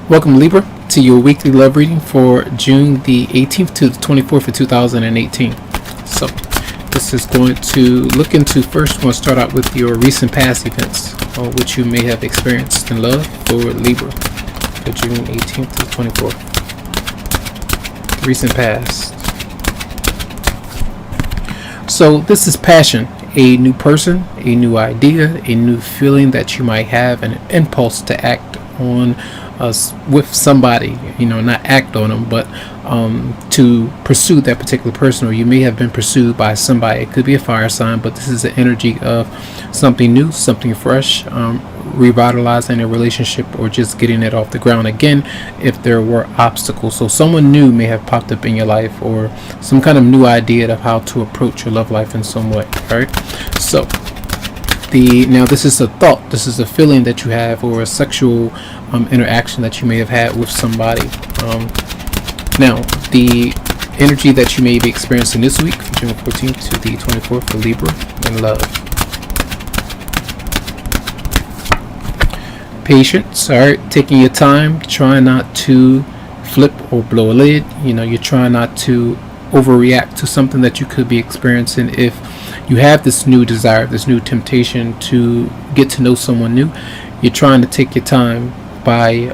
Welcome, Libra, to your weekly love reading for June the 18th to the 24th of 2018. So, this is going to look into first, we're going to start out with your recent past events, or which you may have experienced in love for Libra for June 18th to the 24th. Recent past. So, this is passion. A new person, a new idea, a new feeling that you might have, an impulse to act on with somebody, not act on them, but to pursue that particular person, or you may have been pursued by somebody. It could be a fire sign, but this is the energy of something new, something fresh, revitalizing a relationship, or just getting it off the ground again if there were obstacles. So someone new may have popped up in your life, or some kind of new idea of how to approach your love life in some way. All right, so now this is a thought, this is a feeling that you have, or a sexual interaction that you may have had with somebody. Now the energy that you may be experiencing this week from June 14th to the 24th for Libra in love. Patience. All right, taking your time, trying not to flip or blow a lid. You're trying not to overreact to something that you could be experiencing. If you have this new desire, this new temptation to get to know someone new, you're trying to take your time by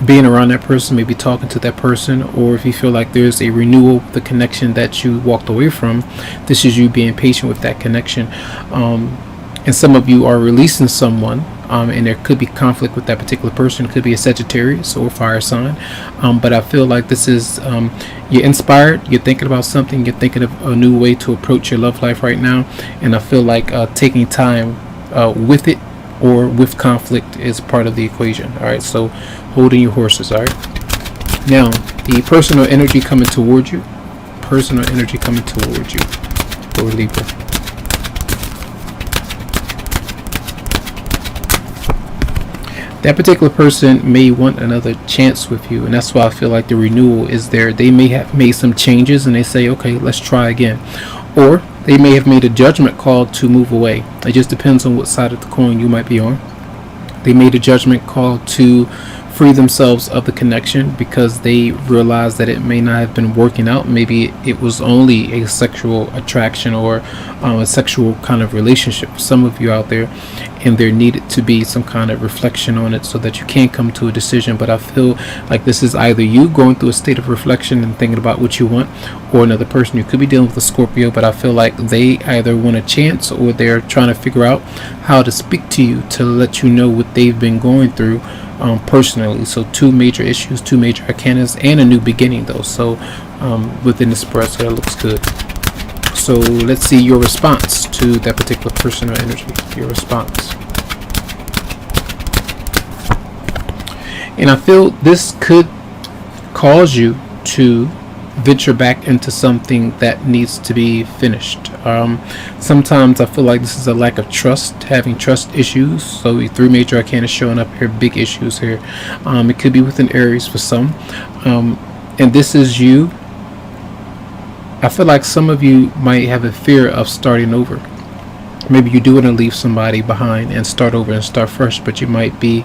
being around that person, maybe talking to that person, or if you feel like there's a renewal of the connection that you walked away from, this is you being patient with that connection. And some of you are releasing someone, and there could be conflict with that particular person. It could be a Sagittarius or fire sign, but I feel like this is you're inspired, you're thinking about something, you're thinking of a new way to approach your love life right now, and I feel like taking time with it or with conflict is part of the equation. All right, so holding your horses. All right, now the personal energy coming towards you, for Libra. That particular person may want another chance with you, and that's why I feel like the renewal is there. They may have made some changes and they say, okay, let's try again, or they may have made a judgment call to move away. It just depends on what side of the coin you might be on. They made a judgment call to free themselves of the connection because they realized that it may not have been working out. Maybe it was only a sexual attraction or a sexual kind of relationship for some of you out there, and there needed to be some kind of reflection on it so that you can come to a decision. But I feel like this is either you going through a state of reflection and thinking about what you want, or another person. You could be dealing with a Scorpio, but I feel like they either want a chance or they're trying to figure out how to speak to you to let you know what they've been going through personally. So two major issues, two major arcanas, and a new beginning though. So within the spread, so that looks good. So let's see your response to that particular person or energy. Your response. And I feel this could cause you to venture back into something that needs to be finished. Sometimes I feel like this is a lack of trust, having trust issues. So three major arcana showing up here, big issues here. It could be within Aries for some, and this is you. I feel like some of you might have a fear of starting over. Maybe you do want to leave somebody behind and start over and start fresh, but you might be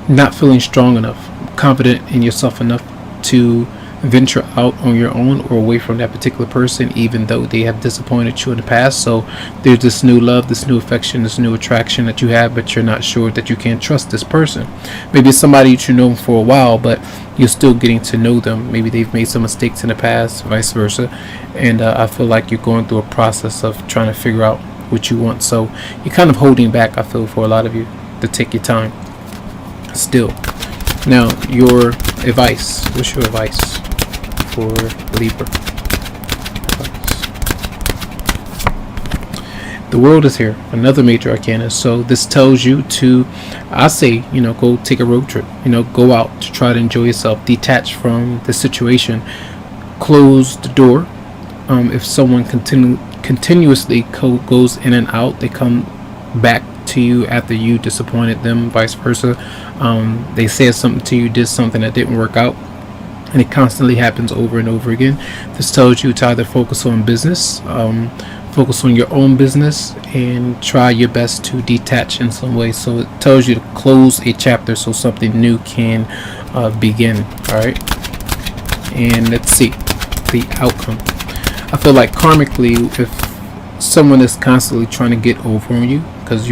not feeling strong enough, confident in yourself enough to venture out on your own or away from that particular person, even though they have disappointed you in the past. So there's this new love, this new affection, this new attraction that you have, but you're not sure that you can trust this person. Maybe it's somebody that you know for a while, but you're still getting to know them. Maybe they've made some mistakes in the past, vice versa, and I feel like you're going through a process of trying to figure out what you want. So you're kind of holding back, I feel, for a lot of you, to take your time still. Now your advice. What's your advice for Libra? The World is here, another major arcana. So this tells you to, I say, go take a road trip. Go out to try to enjoy yourself, detach from the situation, close the door. If someone continuously goes in and out, they come back to you after you disappointed them, vice versa. They said something to you, did something that didn't work out, and it constantly happens over and over again. This tells you to either focus on business, focus on your own business and try your best to detach in some way. So it tells you to close a chapter so something new can begin. All right, and let's see the outcome. I feel like karmically, if someone is constantly trying to get over on you, because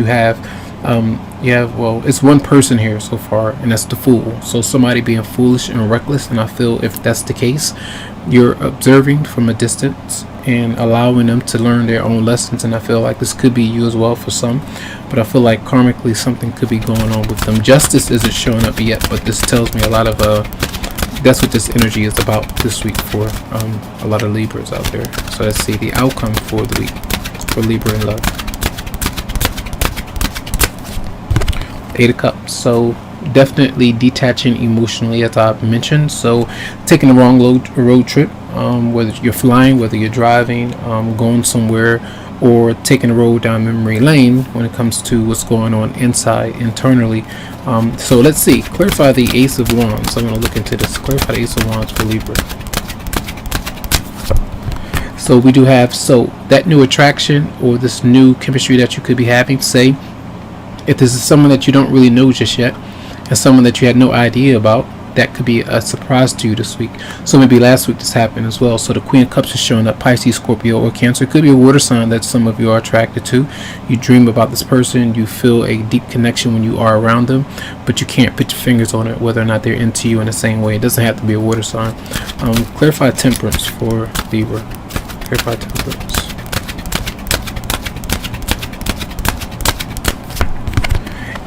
well, it's one person here so far, and that's the Fool. So somebody being foolish and reckless, and I feel if that's the case, you're observing from a distance and allowing them to learn their own lessons. And I feel like this could be you as well for some, but I feel like karmically something could be going on with them. Justice isn't showing up yet, but this tells me a lot of that's what this energy is about this week for a lot of Libras out there. So let's see the outcome for the week for Libra in love. 8 of Cups. So definitely detaching emotionally, as I've mentioned. So taking the wrong road trip, whether you're flying, whether you're driving, going somewhere, or taking a road down memory lane when it comes to what's going on internally. So let's see, clarify the Ace of Wands. I'm going to look into this. Clarify the Ace of Wands for Libra. So we do have that new attraction or this new chemistry that you could be having. Say if this is someone that you don't really know just yet, and someone that you had no idea about, that could be a surprise to you this week. So maybe last week this happened as well. So the Queen of Cups is showing up, Pisces, Scorpio, or Cancer. It could be a water sign that some of you are attracted to. You dream about this person, you feel a deep connection when you are around them, but you can't put your fingers on it whether or not they're into you in the same way. It doesn't have to be a water sign. Clarify Temperance for Libra. Clarify Temperance.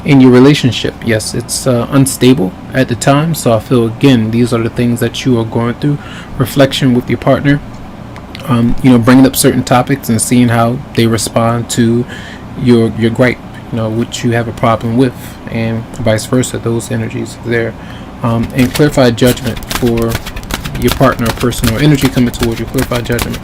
In your relationship, yes, it's unstable at the time. So I feel again, these are the things that you are going through. Reflection with your partner, bringing up certain topics and seeing how they respond to your gripe, which you have a problem with, and vice versa. Those energies are there. And clarify Judgment for your partner or person or energy coming towards you. Clarify Judgment.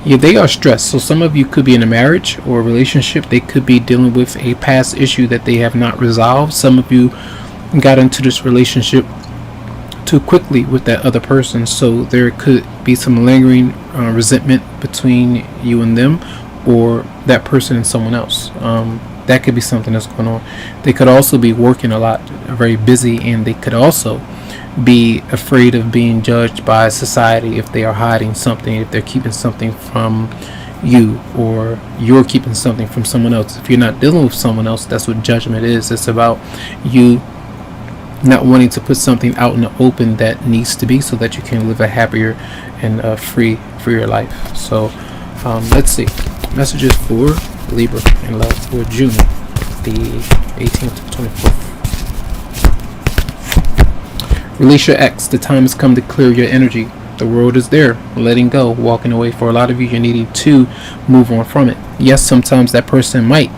Yeah, they are stressed. So some of you could be in a marriage or a relationship. They could be dealing with a past issue that they have not resolved. Some of you got into this relationship too quickly with that other person. So there could be some lingering resentment between you and them, or that person and someone else. That could be something that's going on. They could also be working a lot, very busy, and they could also be afraid of being judged by society if they are hiding something, if they're keeping something from you, or you're keeping something from someone else. If you're not dealing with someone else, that's what Judgment is. It's about you not wanting to put something out in the open that needs to be, so that you can live a happier and freer life. So let's see messages for Libra in love for June the 18th to 24th. Release your ex. The time has come to clear your energy. The road is there. Letting go, walking away. For a lot of you, you're needing to move on from it. Yes, sometimes that person might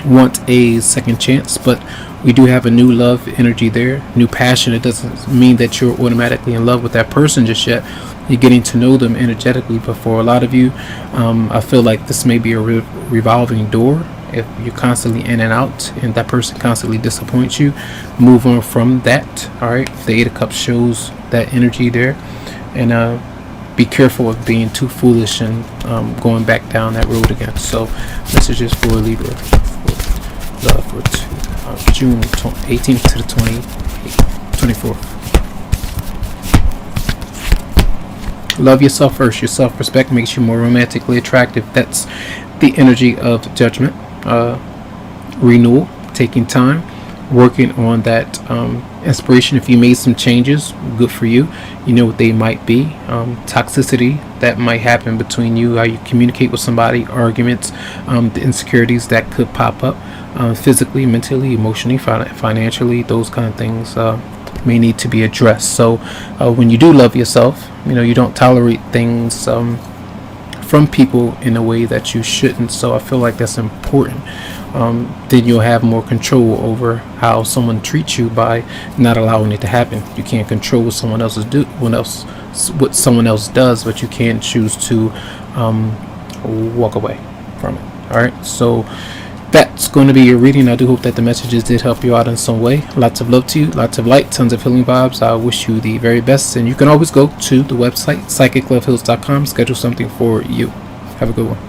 want a second chance, but we do have a new love energy there, new passion. It doesn't mean that you're automatically in love with that person just yet. You're getting to know them energetically. But for a lot of you, I feel like this may be a revolving door. If you're constantly in and out and that person constantly disappoints you, move on from that. All right, the 8 of Cups shows that energy there, and be careful of being too foolish and going back down that road again. So messages for Libra for love for June 18th to the 24th. Love yourself first. Your self-respect makes you more romantically attractive. That's the energy of Judgment. Renewal, taking time, working on that inspiration. If you made some changes, good for you. You know what they might be. Toxicity that might happen between you, how you communicate with somebody, arguments, the insecurities that could pop up physically, mentally, emotionally, financially. Those kind of things may need to be addressed. So when you do love yourself, you don't tolerate things from people in a way that you shouldn't. So I feel like that's important. Then you'll have more control over how someone treats you by not allowing it to happen. You can't control what someone else does, but you can choose to walk away from it. All right. So That's going to be your reading. I do hope that the messages did help you out in some way. Lots of love to you, lots of light, tons of healing vibes. I wish you the very best, and you can always go to the website psychicloveheals.com, schedule something for you. Have a good one.